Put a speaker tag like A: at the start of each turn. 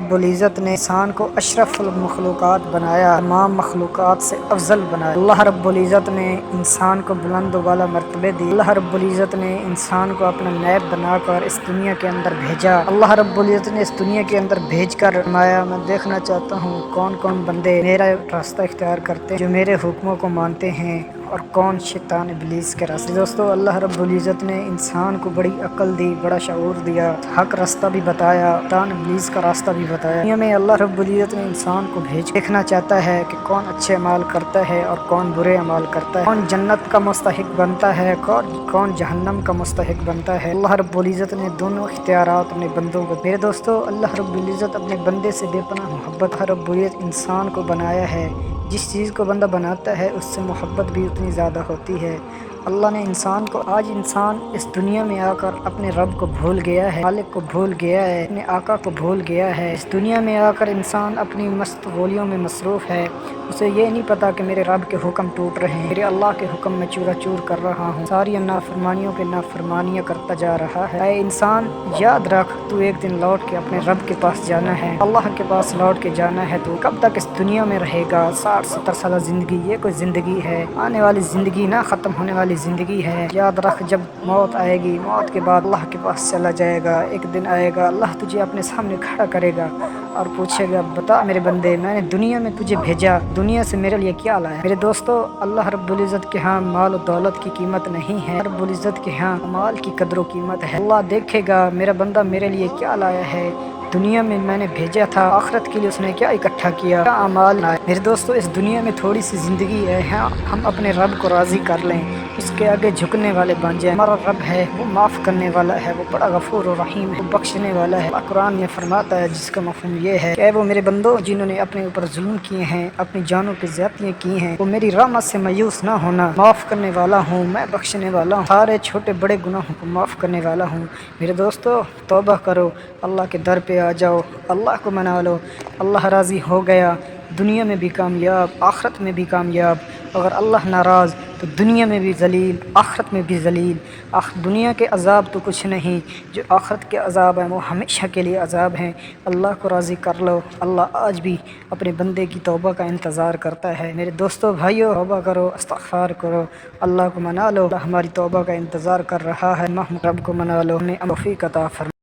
A: رب العزت نے انسان کو اشرف المخلوقات بنایا، تمام مخلوقات سے افضل بنایا۔ اللہ رب العزت نے انسان کو بلند و بالا مرتبے دی۔ اللہ رب العزت نے انسان کو اپنا نیب بنا کر اس دنیا کے اندر بھیجا۔ اللہ رب العزت نے اس دنیا کے اندر بھیج کر فرمایا، میں دیکھنا چاہتا ہوں کون کون بندے میرا راستہ اختیار کرتے ہیں، جو میرے حکموں کو مانتے ہیں، اور کون شیطان ابلیس کے راستے۔ دوستو، اللہ رب العزت نے انسان کو بڑی عقل دی، بڑا شعور دیا، حق راستہ بھی بتایا، شیطان ابلیس کا راستہ بھی بتایا۔ دنیا میں اللہ رب العزت نے انسان کو بھیج دیکھنا چاہتا ہے کہ کون اچھے اعمال کرتا ہے اور کون برے اعمال کرتا ہے، کون جنت کا مستحق بنتا ہے، کون جہنم کا مستحق بنتا ہے۔ اللہ رب العزت نے دونوں اختیارات اپنے بندوں کو۔ میرے دوستو، اللہ رب العزت اپنے بندے سے بے پناہ محبت رب العزت انسان کو بنایا ہے۔ جس چیز کو بندہ بناتا ہے اس سے محبت بھی اتنی زیادہ ہوتی ہے۔ اللہ نے انسان کو، آج انسان اس دنیا میں آ کر اپنے رب کو بھول گیا ہے، خالق کو بھول گیا ہے، اپنے آقا کو بھول گیا ہے۔ اس دنیا میں آ کر انسان اپنی مشغولیوں میں مصروف ہے، اسے یہ نہیں پتا کہ میرے رب کے حکم ٹوٹ رہے ہیں، میرے اللہ کے حکم میں چورا چور کر رہا ہوں، ساری نافرمانیوں پہ نافرمانیاں کرتا جا رہا ہے۔ اے انسان، یاد رکھ، تو ایک دن لوٹ کے اپنے رب کے پاس جانا ہے، اللہ کے پاس لوٹ کے جانا ہے۔ تو کب تک اس دنیا میں رہے گا؟ 60-70 سالہ زندگی، یہ کوئی زندگی ہے؟ آنے والی زندگی نہ، ختم ہونے والی زندگی ہے۔ یاد رکھ، جب موت آئے گی، موت کے بعد اللہ کے پاس چلا جائے گا۔ ایک دن آئے گا، اللہ تجھے اپنے سامنے کھڑا کرے گا اور پوچھے گا، بتا میرے بندے، میں نے دنیا میں تجھے بھیجا، دنیا سے میرے لیے کیا لایا؟ میرے دوستو، اللہ رب العزت کے ہاں مال و دولت کی قیمت نہیں ہے، رب العزت کے ہاں مال کی قدر و قیمت ہے۔ اللہ دیکھے گا میرا بندہ میرے لیے کیا لایا ہے، دنیا میں نے بھیجا تھا، آخرت کے لیے اس نے کیا اکٹھا کیا، کیا اعمال لائے۔ میرے دوستو، اس دنیا میں تھوڑی سی زندگی ہے، ہم اپنے رب کو راضی کر لیں، اس کے آگے جھکنے والے بن جائیں۔ ہمارا رب ہے، وہ معاف کرنے والا ہے، وہ بڑا غفور و رحیم ہے، وہ بخشنے والا ہے۔ قرآن میں فرماتا ہے، جس کا مفہوم یہ ہے کہ وہ میرے بندوں جنہوں نے اپنے اوپر ظلم کیے ہیں، اپنی جانوں کی زیادتیاں کی ہیں، وہ میری رحمت سے مایوس نہ ہونا، معاف کرنے والا ہوں، میں بخشنے والا ہوں، سارے چھوٹے بڑے گناہوں کو معاف کرنے والا ہوں۔ میرے دوستو، توبہ کرو، اللہ کے در پہ آ جاؤ، اللہ کو منا لو، اللہ راضی ہو گیا، دنیا میں بھی کامیاب، آخرت میں بھی کامیاب۔ اگر اللہ ناراض تو دنیا میں بھی ذلیل، آخرت میں بھی ذلیل۔ دنیا کے عذاب تو کچھ نہیں، جو آخرت کے عذاب ہیں وہ ہمیشہ کے لیے عذاب ہیں۔ اللہ کو راضی کر لو، اللہ آج بھی اپنے بندے کی توبہ کا انتظار کرتا ہے۔ میرے دوستو بھائیو، توبہ کرو، استغفار کرو، اللہ کو منا لو، اللہ ہماری توبہ کا انتظار کر رہا ہے۔ رب کو منا لو، ہمیں توفیق عطا فرمائے۔